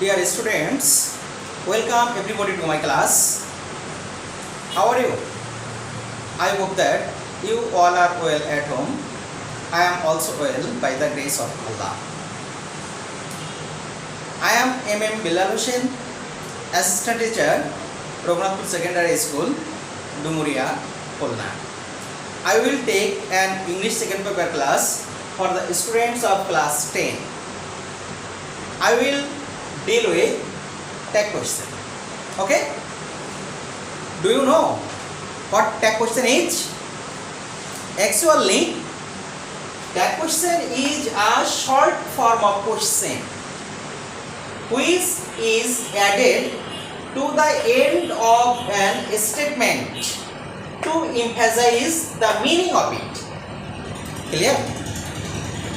Dear students, welcome everybody to my class. How are you? I hope that you all are well at home. I am also well by the grace of Allah. I am M.M.Billal, Assistant Teacher, Raghunathpur Secondary School, Dumuria, Khulna. I will take an English second paper class for the students of class 10. I will deal with tag question. Okay? Do you know what tag question is? Actually, tag question is a short form of question which is added to the end of an statement to emphasize the meaning of it. Clear?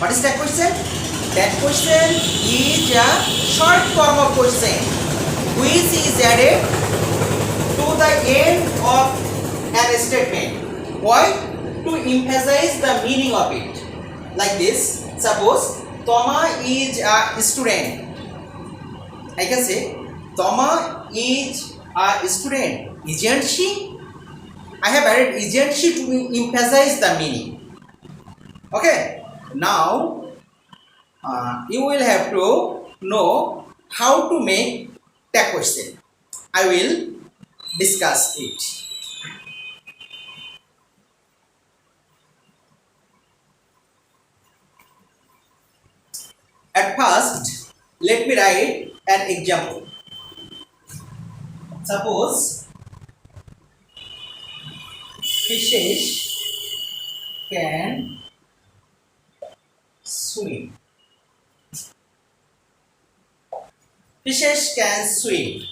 What is tag question? Tag question is a short form of question which is added to the end of an statement. Why? To emphasize the meaning of it. Like this, suppose Toma is a student. I can say Toma is a student. Isn't she? I have added isn't she to emphasize the meaning. Okay. Now you will have to know how to make tag question. I will discuss it. At first, let me write an example. Suppose fishes can swim. Fishes can swim.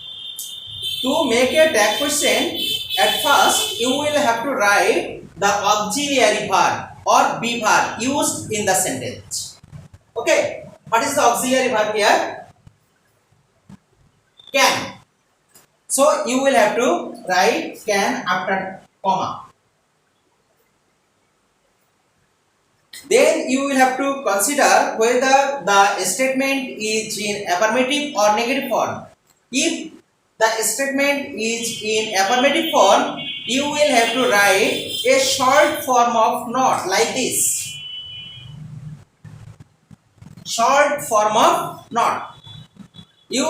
To make a tag question, at first you will have to write the auxiliary verb or be verb used in the sentence. Okay, what is the auxiliary verb here? Can. So you will have to write can after comma. Then you will have to consider whether the statement is in affirmative or negative form. If the statement is in affirmative form, you will have to write a short form of not like this. Short form of not. You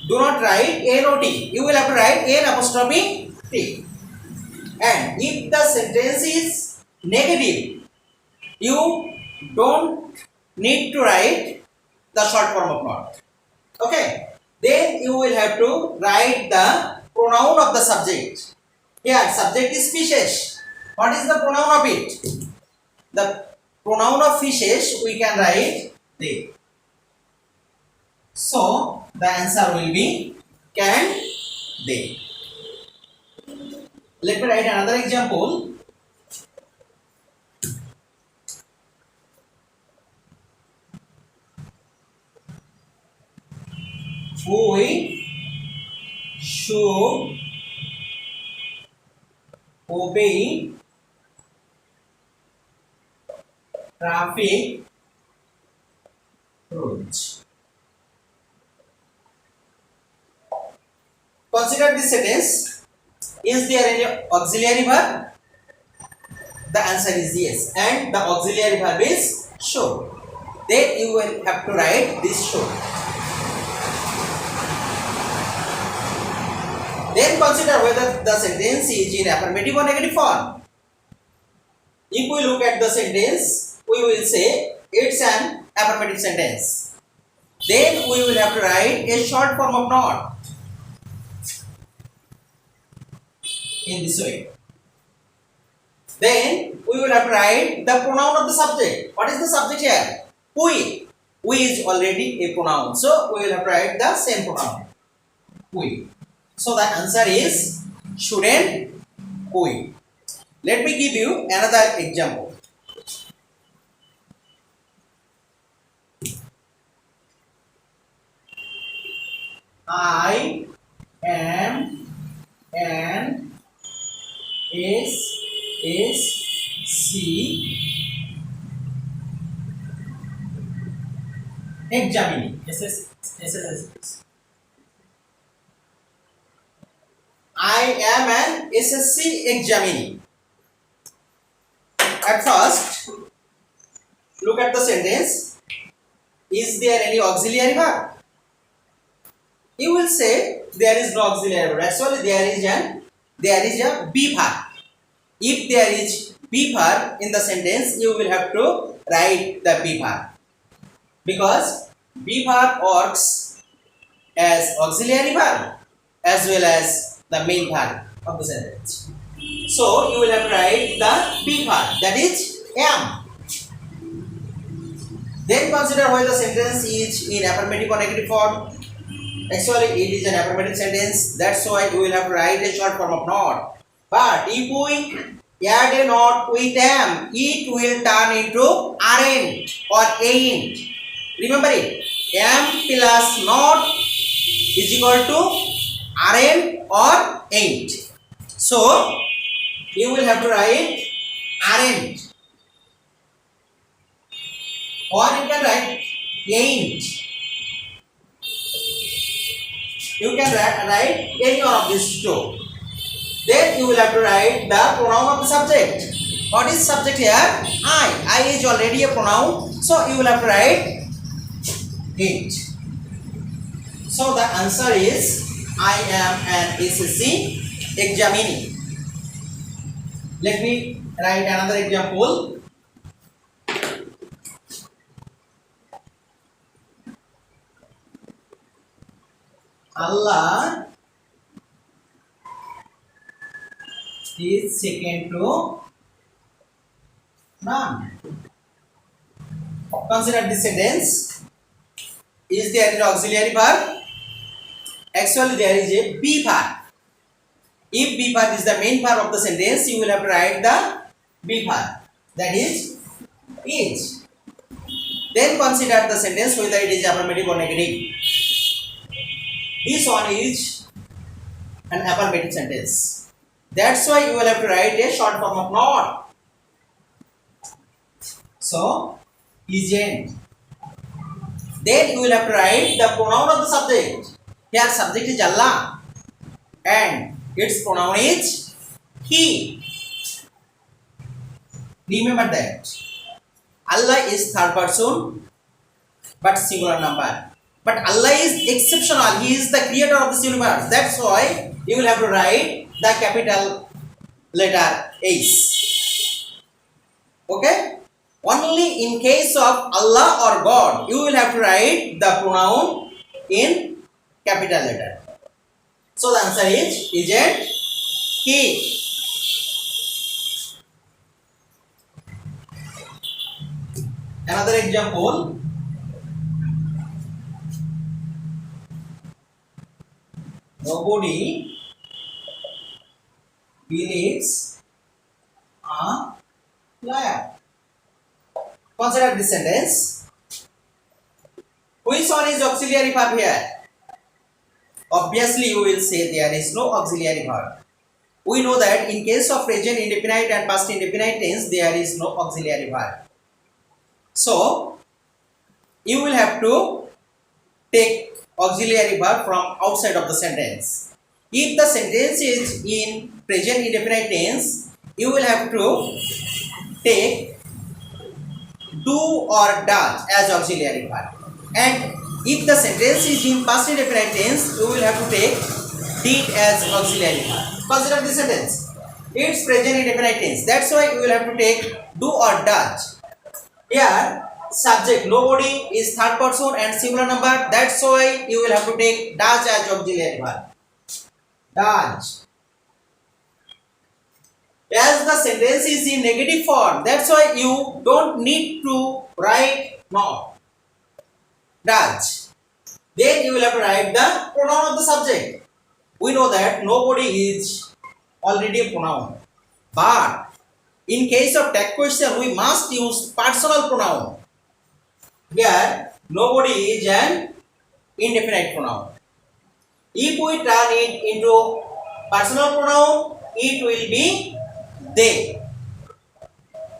do not write NOT. You will have to write N apostrophe T. And if the sentence is negative, you don't need to write the short form of not. Okay. Then you will have to write the pronoun of the subject. Here subject is fishes. What is the pronoun of it? The pronoun of fishes we can write they. So the answer will be can they. Let me write another example. We should obey traffic rules. Consider this sentence. Is there any auxiliary verb? The answer is yes. And the auxiliary verb is should. Then you will have to write this should. Then consider whether the sentence is in affirmative or negative form. If we look at the sentence, we will say it's an affirmative sentence. Then we will have to write a short form of not in this way. Then we will have to write the pronoun of the subject. What is the subject here? We. We is already a pronoun. So we will have to write the same pronoun. We. So the answer is shouldn't we. Let me give you another example. I am an SSC examining. SSC. I am an SSC examinee. At first, look at the sentence. Is there any auxiliary verb? You will say there is no auxiliary verb. Actually, there is a be verb. If there is be verb in the sentence, you will have to write the be verb, because be verb works as auxiliary verb as well as the main verb of the sentence. So you will have to write the be verb, that is am. Then consider whether the sentence is in affirmative or negative form. Actually, it is an affirmative sentence. That's why we will have to write a short form of not. But if we add a not with am, it will turn into aren't or ain't. Remember it. Am plus not is equal to aren't or ain't. So you will have to write aren't, or you can write ain't. You can write any one of these two. Then you will have to write the pronoun of the subject. What is subject here? I is already a pronoun, so you will have to write it. So the answer is I am an SSC examinee. Let me write another example. Allah is second to none. Consider this sentence. Is there an auxiliary verb? Actually, there is a be verb. If be verb is the main verb of the sentence, you will have to write the be verb, that is. Then consider the sentence whether it is affirmative or negative. This one is an affirmative sentence. That's why you will have to write a short form of not. So, isn't. Then you will have to write the pronoun of the subject. Here subject is Allah and its pronoun is he. Remember that. Allah is third person but singular number. But Allah is exceptional. He is the creator of this universe. That's why you will have to write the capital letter H. Okay? Only in case of Allah or God, you will have to write the pronoun in capital letter. So the answer is isn't he. Another example. Nobody believes a liar. Consider this sentence. Which one is auxiliary verb here? Obviously, you will say there is no auxiliary verb. We know that in case of present indefinite and past indefinite tense, there is no auxiliary verb. So, you will have to take auxiliary verb from outside of the sentence. If the sentence is in present indefinite tense, you will have to take do or does as auxiliary verb. And if the sentence is in past indefinite tense, you will have to take did as auxiliary verb. Consider this sentence. It's present indefinite tense. That's why you will have to take do or does. Here, subject nobody is third person and singular number. That's why you will have to take does as auxiliary verb. Does. As the sentence is in negative form, that's why you don't need to write not. Does. Then you will have to write the pronoun of the subject. We know that nobody is already a pronoun. But in case of tag question, we must use personal pronoun. Here, nobody is an indefinite pronoun. If we turn it into personal pronoun, it will be they.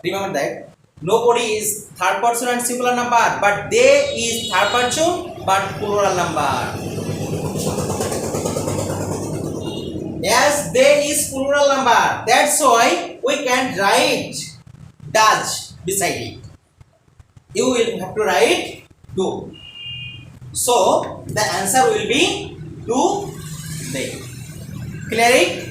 Remember that. Nobody is third person and singular number, but they is third person but plural number. As they is plural number, that's why we can write does beside it. You will have to write do. So the answer will be do they. Clear it?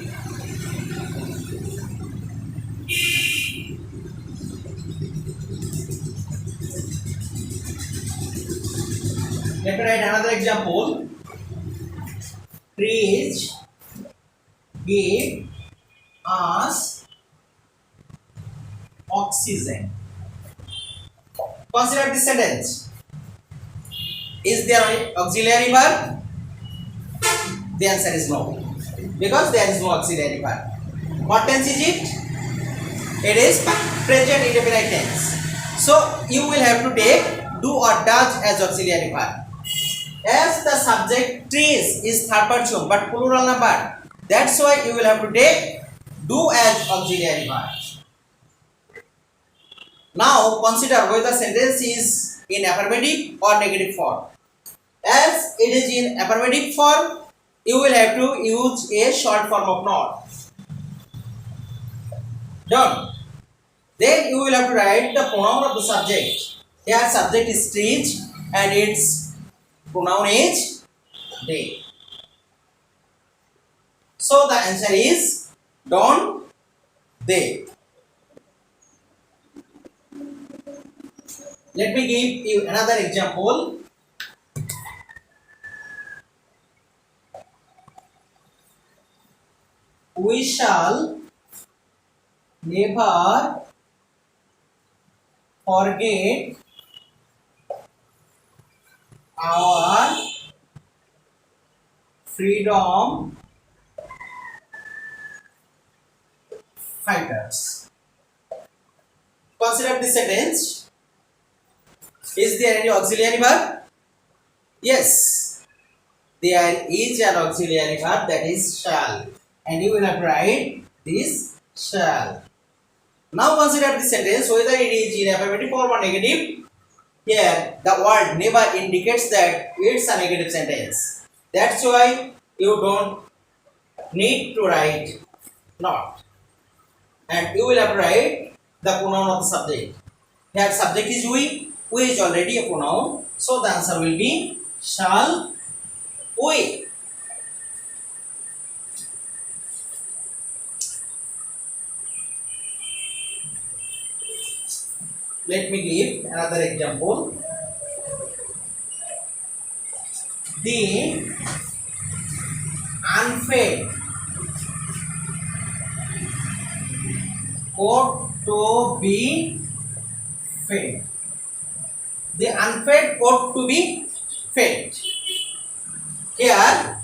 Let me write another example. Trees give us oxygen. Consider this sentence. Is there an auxiliary verb? The answer is no, because there is no auxiliary verb. What tense is it? It is present indefinite tense. So you will have to take do or does as auxiliary verb. As the subject trees is third person but plural number, that's why you will have to take do as auxiliary verb. Now consider whether sentence is in affirmative or negative form. As it is in affirmative form, you will have to use a short form of not. Done. Then you will have to write the pronoun of the subject. Here subject is trees and its pronoun is they. So the answer is don't they. Let me give you another example. We shall never forget our freedom fighters. Consider this sentence. Is there any auxiliary verb? Yes, there is an auxiliary verb, that is shall, and you will have to write this shall. Now consider this sentence whether it is in affirmative form or negative. Here the word never indicates that it's a negative sentence. That's why you don't need to write not, and you will have to write the pronoun of the subject. Here subject is we is already a pronoun, so the answer will be shall we. Let me give another example. The unfed ought to be fed. The unfed ought to be fed. Here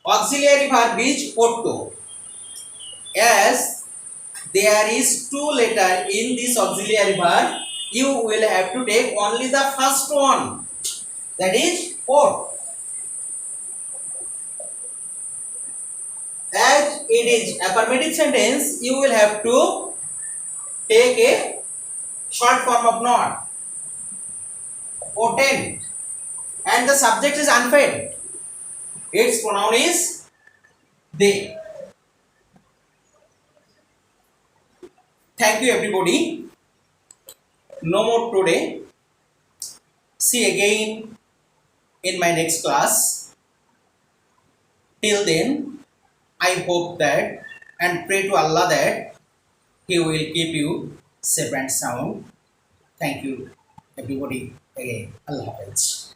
auxiliary verb is ought to. As there is two letter in this auxiliary verb, you will have to take only the first one, that is ought. As it is affirmative sentence, you will have to take a short form of not, oughtn't, and the subject is unfed. Its pronoun is they. Thank you everybody. No more today. See again in my next class. Till then, I hope that and pray to Allah that He will keep you safe and sound. Thank you everybody again. Allah Hafiz.